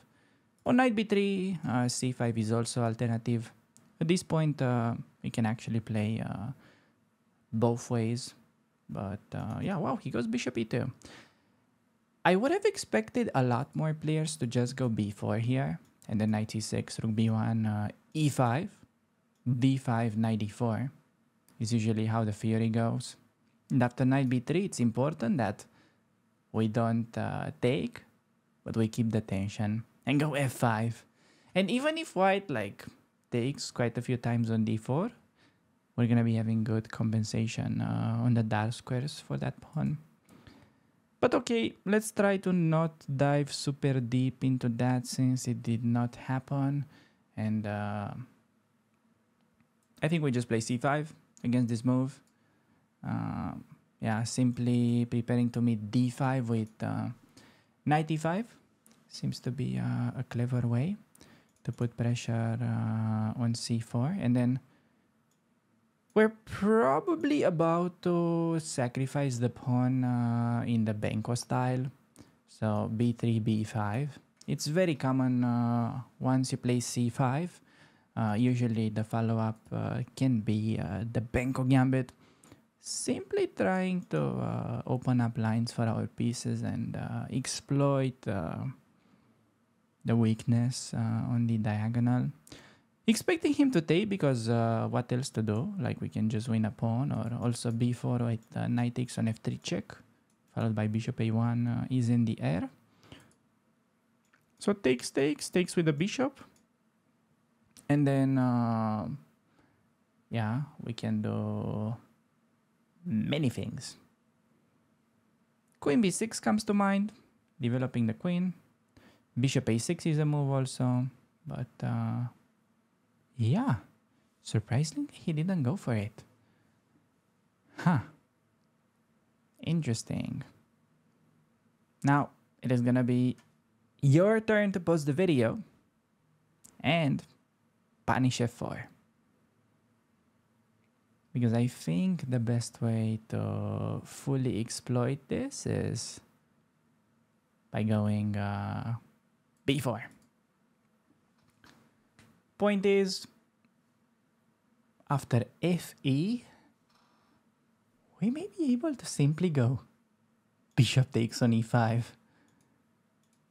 On knight b3, c5 is also alternative. At this point, we can actually play both ways. But yeah, wow, he goes bishop e2. I would have expected a lot more players to just go b4 here, and then knight c6, rook b1, e5, d5, knight d4 is usually how the theory goes. And after knight b3, it's important that we don't take, but we keep the tension and go f5. And even if white takes quite a few times on d4, we're gonna be having good compensation on the dark squares for that pawn. But okay, let's try to not dive super deep into that since it did not happen. And I think we just play c5 against this move. Yeah, simply preparing to meet d5 with knight e5 seems to be a clever way to put pressure on c4. And then we're probably about to sacrifice the pawn in the Benko style. So b3, b5. It's very common once you play c5. Usually the follow-up can be the Benko gambit. simply trying to open up lines for our pieces and exploit the weakness on the diagonal. Expecting him to take because what else to do? Like we can just win a pawn, or also b4 with knight takes on f3 check, followed by bishop a1 is in the air. So takes with the bishop. And then, yeah, we can do many things. Queen b6 comes to mind, developing the queen. Bishop a6 is a move also, but yeah, surprisingly, he didn't go for it. Huh. Interesting. Now, it is gonna be your turn to pause the video and punish f4. Because I think the best way to fully exploit this is by going b4. Point is, after fe, we may be able to simply go bishop takes on e5.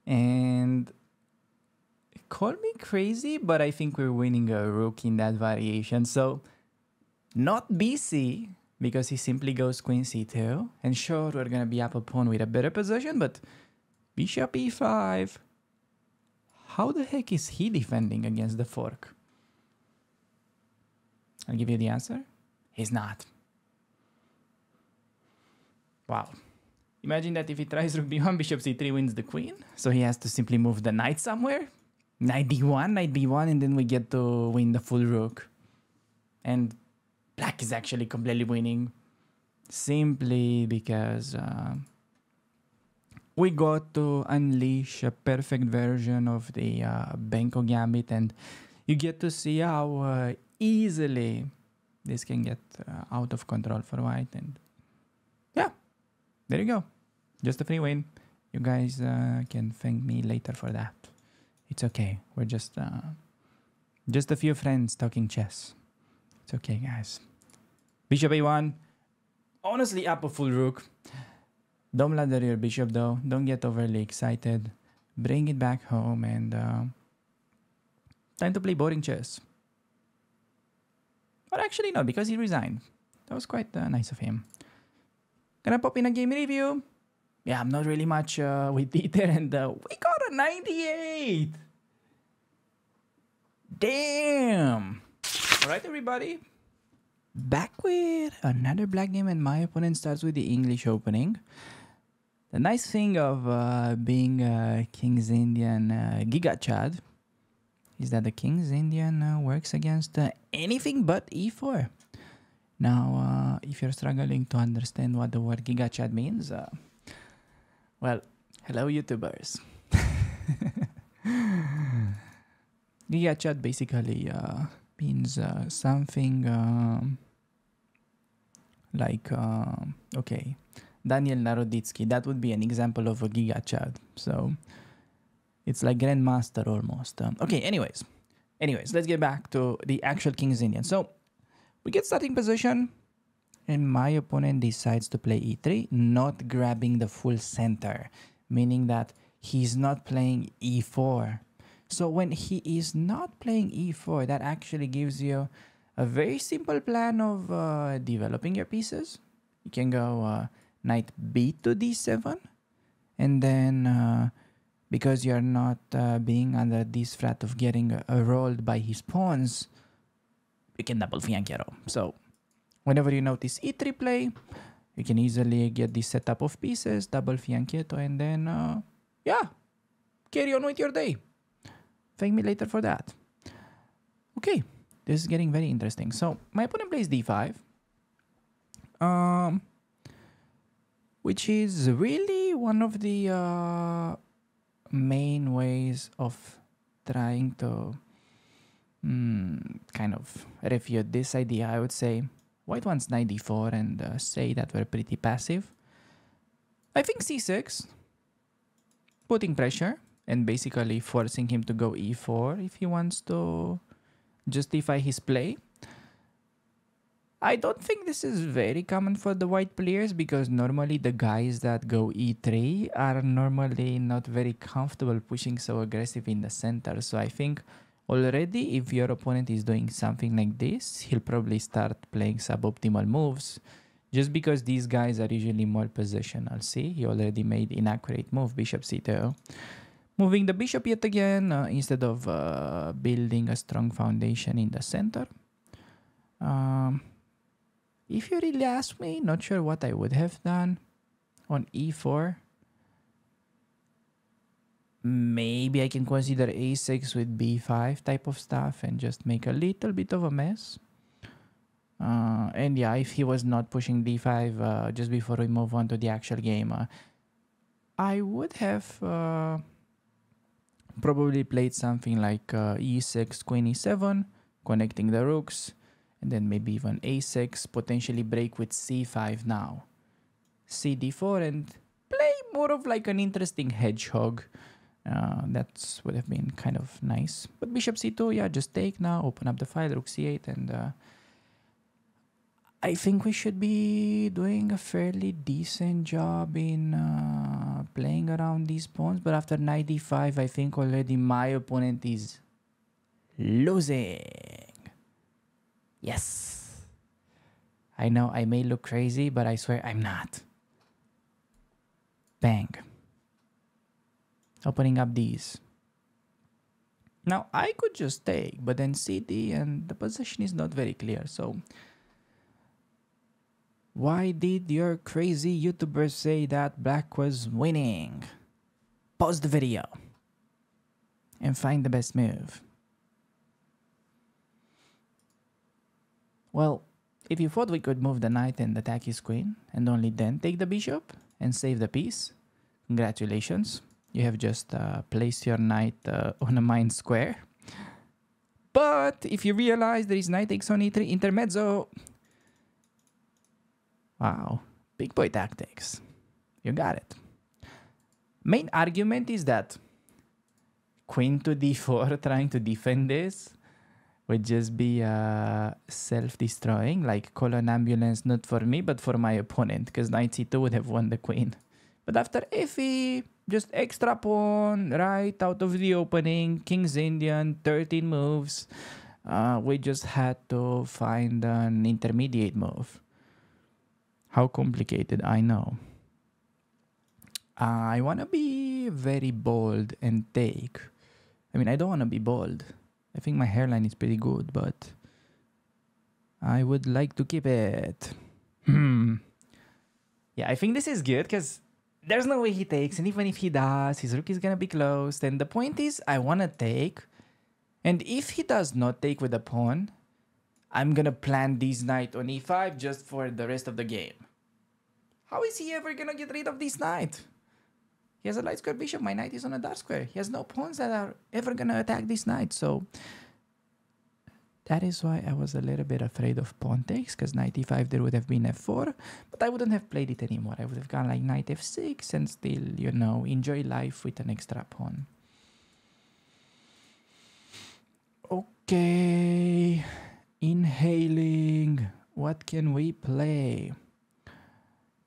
And call me crazy, but I think we're winning a rook in that variation. So not bc, because he simply goes queen c2. And sure, we're going to be up a pawn with a better position, but bishop e5. How the heck is he defending against the fork? I'll give you the answer. He's not. Wow. Imagine that if he tries rook b1, bishop c3 wins the queen. So he has to simply move the knight somewhere. Knight d1, knight b1, and then we get to win the full rook. And black is actually completely winning. Simply because we got to unleash a perfect version of the Benko Gambit, and you get to see how easily this can get out of control for white. And yeah, there you go. Just a free win. You guys can thank me later for that. It's okay. We're just a few friends talking chess. It's okay, guys. Bishop a1. Honestly, up a full rook. Don't blunder your bishop though. Don't get overly excited. Bring it back home and time to play boring chess. Or actually no, because he resigned. That was quite nice of him. Gonna pop in a game review. Yeah, I'm not really much with Dieter, and we got a 98! Damn! Alright everybody. Back with another black game, and my opponent starts with the English opening. The nice thing of being King's Indian Giga Chad is that the King's Indian works against anything but e4. Now, if you're struggling to understand what the word Giga Chad means, well, hello YouTubers. Giga Chad basically means something like, okay, Daniel Naroditsky. That would be an example of a Giga Chad. So it's like Grandmaster almost. Okay, anyways, let's get back to the actual King's Indian. So we get starting position, and my opponent decides to play e3, not grabbing the full center, meaning that he's not playing e4. So when he is not playing e4, that actually gives you a very simple plan of developing your pieces. You can go knight b to d7, and then because you're not being under this threat of getting rolled by his pawns, you can double fianchetto. So whenever you notice e3 play, you can easily get the setup of pieces, double fianchetto, and then yeah, carry on with your day. Thank me later for that. Okay, this is getting very interesting. So my opponent plays d5, which is really one of the main ways of trying to kind of refute this idea. I would say white wants knight d4 and say that we're pretty passive. I think c6, putting pressure and basically forcing him to go e4 if he wants to justify his play. I don't think this is very common for the white players because normally the guys that go e3 are normally not very comfortable pushing so aggressive in the center. So I think already if your opponent is doing something like this, he'll probably start playing suboptimal moves just because these guys are usually more positional. See, he already made inaccurate move, bishop c2. Moving the bishop yet again instead of building a strong foundation in the center. If you really ask me, not sure what I would have done on e4. Maybe I can consider a6 with b5 type of stuff and just make a little bit of a mess. And yeah, if he was not pushing d5 just before we move on to the actual game, I would have probably played something like e6, queen e7, connecting the rooks, and then maybe even a6, potentially break with c5 now. cd4 and play more of like an interesting hedgehog. That would have been kind of nice. But bishop c2, yeah, just take now, open up the file, rook c8, and I think we should be doing a fairly decent job in playing around these pawns. But after knight d5, I think already my opponent is losing. Yes. I know I may look crazy, but I swear I'm not. Bang. Opening up these. Now, I could just take, but then cd and the position is not very clear. So, why did your crazy YouTuber say that black was winning? Pause the video and find the best move. Well, if you thought we could move the knight and attack his queen, and only then take the bishop and save the piece, congratulations. You have just placed your knight on a mine square. But if you realize there is knight takes on e3 intermezzo, wow, big boy tactics. You got it. Main argument is that queen to d4 trying to defend this would just be self-destroying, like call an ambulance not for me but for my opponent, because knight c2 would have won the queen. But after Effie, just extra pawn right out of the opening, King's Indian, 13 moves. We just had to find an intermediate move. How complicated, I know. I want to be very bold and take. I mean, I don't want to be bold. I think my hairline is pretty good, but I would like to keep it. Yeah, I think this is good because there's no way he takes. And even if he does, his rook is going to be closed. And the point is, I want to take. And if he does not take with a pawn, I'm going to plant this knight on e5 just for the rest of the game. How is he ever going to get rid of this knight? He has a light square bishop. My knight is on a dark square. He has no pawns that are ever going to attack this knight. So that is why I was a little bit afraid of pawn takes, because knight e5 there would have been f4. But I wouldn't have played it anymore. I would have gone like knight f6 and still, you know, enjoy life with an extra pawn. Okay. Inhaling. What can we play?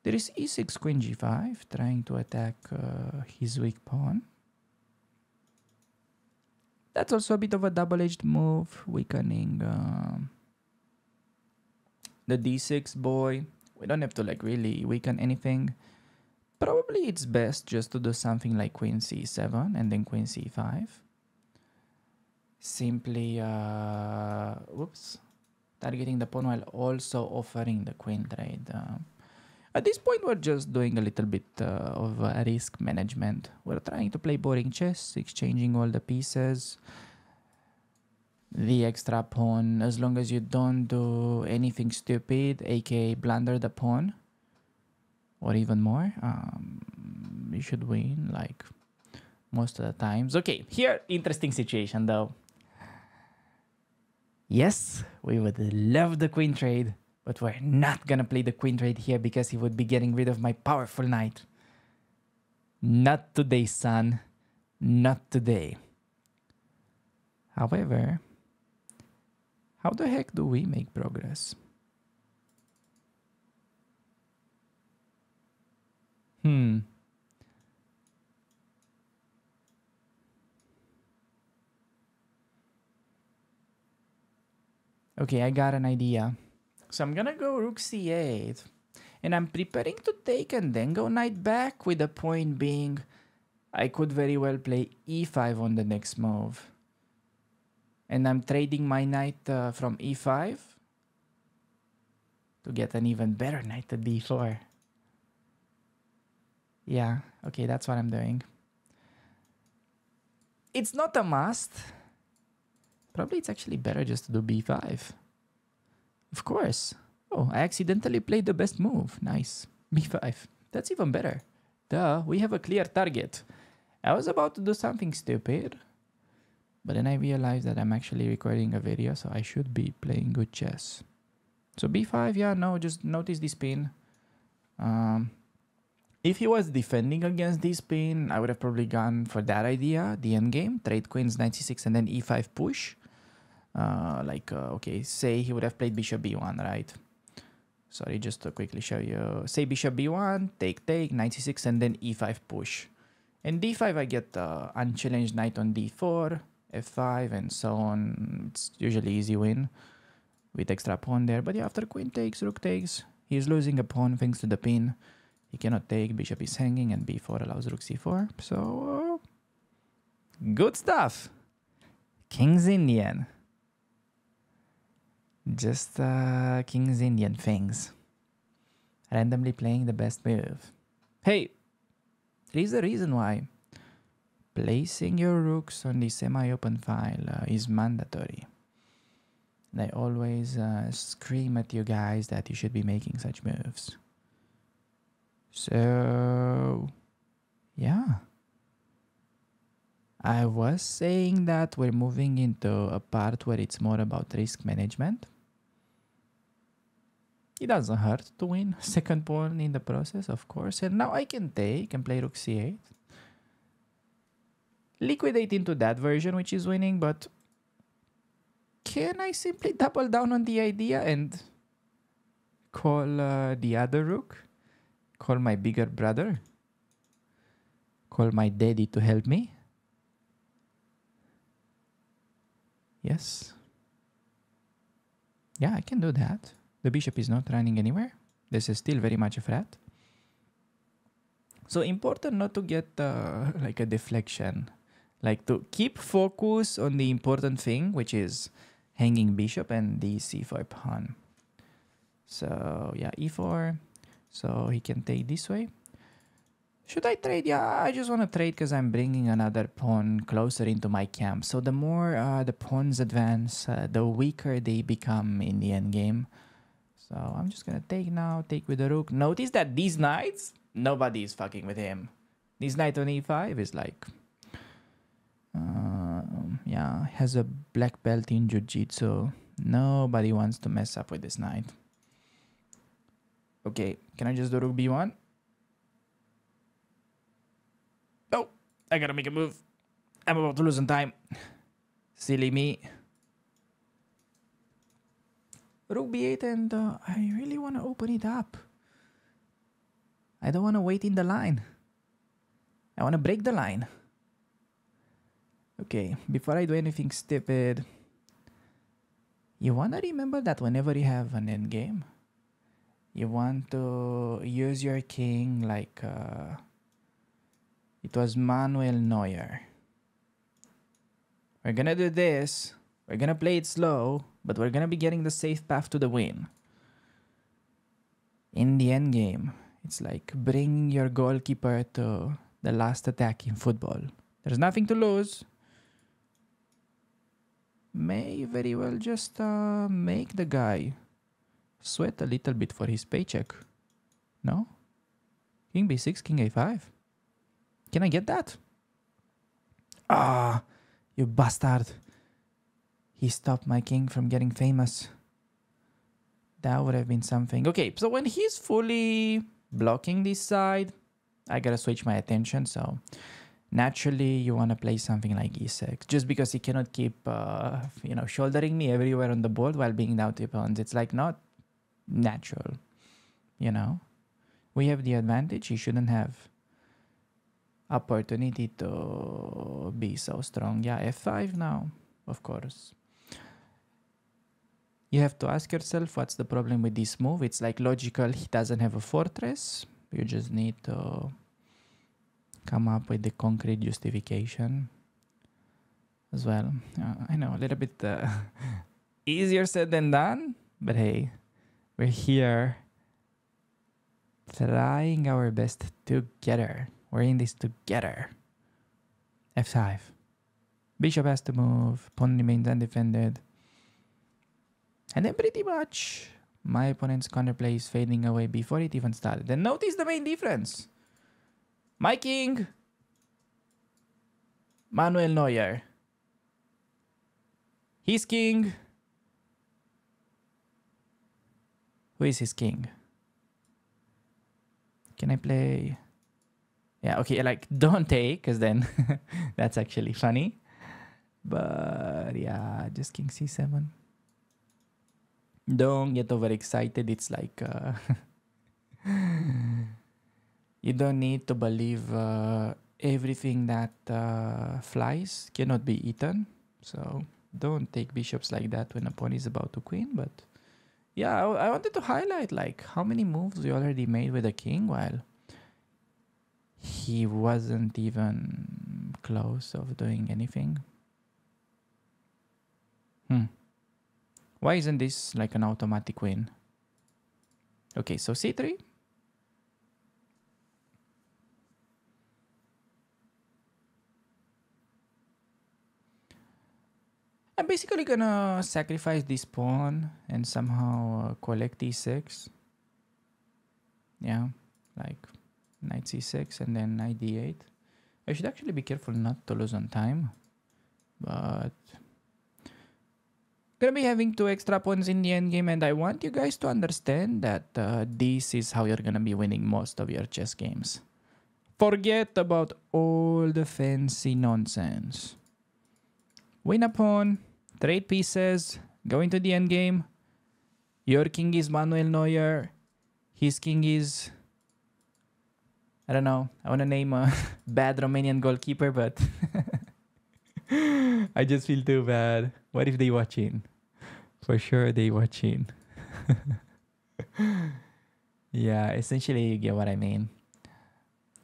There is e6 queen g5 trying to attack his weak pawn. That's also a bit of a double-edged move, weakening the d6 boy. We don't have to like really weaken anything. Probably it's best just to do something like queen c7 and then queen c5. Simply, targeting the pawn while also offering the queen trade. At this point, we're just doing a little bit of risk management. We're trying to play boring chess, exchanging all the pieces. The extra pawn, as long as you don't do anything stupid, aka blunder the pawn, or even more, you should win, like, most of the times. Okay, here, interesting situation, though. Yes, we would love the queen trade. But we're not gonna play the queen trade here because he would be getting rid of my powerful knight. Not today, son. Not today. However, how the heck do we make progress? Okay, I got an idea. So I'm gonna go rook c8. And I'm preparing to take and then go knight back, with the point being I could very well play e5 on the next move. And I'm trading my knight from e5 to get an even better knight to d4. Yeah, okay, that's what I'm doing. It's not a must. Probably it's actually better just to do b5. Of course. Oh, I accidentally played the best move. Nice. b5. That's even better. Duh, we have a clear target. I was about to do something stupid, but then I realized that I'm actually recording a video, so I should be playing good chess. So b5, yeah, no, just notice this pin. If he was defending against this pin, I would have probably gone for that idea, the endgame, trade queens, knight c6, and then e5 push. Okay, say he would have played bishop b1, right? Sorry, just to quickly show you. Say bishop b1, take, knight c6, and then e5 push. And d5, I get unchallenged knight on d4, f5, and so on. It's usually easy win with extra pawn there. But yeah, after queen takes, rook takes, he's losing a pawn thanks to the pin. He cannot take, bishop is hanging, and b4 allows rook c4. So, good stuff. King's Indian. Just King's Indian things. Randomly playing the best move. Hey, there is a reason why placing your rooks on the semi-open file is mandatory. And I always scream at you guys that you should be making such moves. So, yeah. I was saying that we're moving into a part where it's more about risk management. It doesn't hurt to win second pawn in the process, of course. And now I can take and play rook c8. Liquidate into that version, which is winning, but can I simply double down on the idea and call the other rook? Call my bigger brother? Call my daddy to help me? Yes. Yeah, I can do that. The bishop is not running anywhere. This is still very much a threat. So important not to get like a deflection. Like to keep focus on the important thing, which is hanging bishop and the c4 pawn. So yeah, e4. So he can take this way. Should I trade? Yeah, I just want to trade because I'm bringing another pawn closer into my camp. So the more the pawns advance, the weaker they become in the endgame. So I'm just going to take now, take with the rook. Notice that these knights, nobody is fucking with him. This knight on e5 is like, yeah, has a black belt in jiu-jitsu. Nobody wants to mess up with this knight. Okay, can I just do rook b1? Oh, I gotta make a move. I'm about to lose some time. Silly me. Rook b8, and I really want to open it up. I don't want to wait in the line. I want to break the line. Okay, before I do anything stupid, you want to remember that whenever you have an endgame, you want to use your king like it was Manuel Neuer. We're gonna do this. We're gonna play it slow, but we're gonna be getting the safe path to the win. In the endgame, it's like bringing your goalkeeper to the last attack in football. There's nothing to lose. May very well just make the guy sweat a little bit for his paycheck. No? King b6, king a5. Can I get that? Ah, you bastard. He stopped my king from getting famous. That would have been something. Okay, so when he's fully blocking this side, I gotta switch my attention. So naturally, you want to play something like e6. Just because he cannot keep, shouldering me everywhere on the board while being down 2 pawns. It's like not natural, you know? We have the advantage. He shouldn't have opportunity to be so strong. Yeah, f5 now, of course. You have to ask yourself, what's the problem with this move? It's like logical, he doesn't have a fortress. You just need to come up with the concrete justification as well. I know, a little bit easier said than done, but hey, we're here trying our best together. We're in this together. F5. Bishop has to move. Pawn remains undefended. And then pretty much my opponent's counterplay is fading away before it even started. And notice the main difference. My king, Manuel Neuer. His king. Who is his king? Can I play? Yeah, okay, like don't take, because then that's actually funny. But yeah, just king c7. Don't get overexcited. It's like you don't need to believe everything that flies cannot be eaten. So don't take bishops like that when a pawn is about to queen. But yeah, I wanted to highlight like how many moves we already made with the king while he wasn't even close of doing anything. Why isn't this like an automatic win? Okay, so c3. I'm basically gonna sacrifice this pawn and somehow collect e6. Yeah, like knight c6 and then knight d8. I should actually be careful not to lose on time. But gonna be having 2 extra pawns in the endgame, and I want you guys to understand that this is how you're gonna be winning most of your chess games. Forget about all the fancy nonsense. Win a pawn, trade pieces, go into the endgame. Your king is Manuel Neuer. His king is, I don't know, I want to name a bad Romanian goalkeeper, but I just feel too bad. What if they watching? For sure they watching. Yeah, essentially you get what I mean.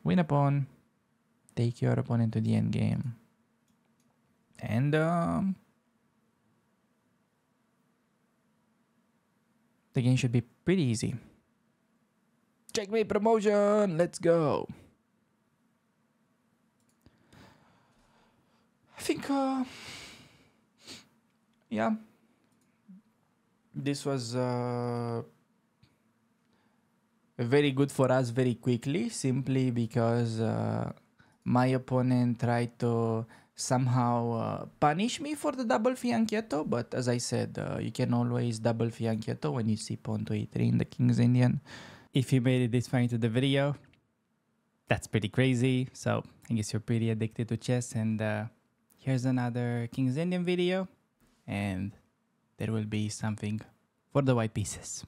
Win a pawn, take your opponent to the endgame. And the game should be pretty easy. Checkmate promotion, let's go. I think, yeah, this was very good for us very quickly, simply because my opponent tried to somehow punish me for the double fianchetto, but as I said, you can always double fianchetto when you see pawn to e3 in the King's Indian. If you made it this far into the video, that's pretty crazy. So I guess you're pretty addicted to chess, and here's another King's Indian video, and there will be something for the white pieces.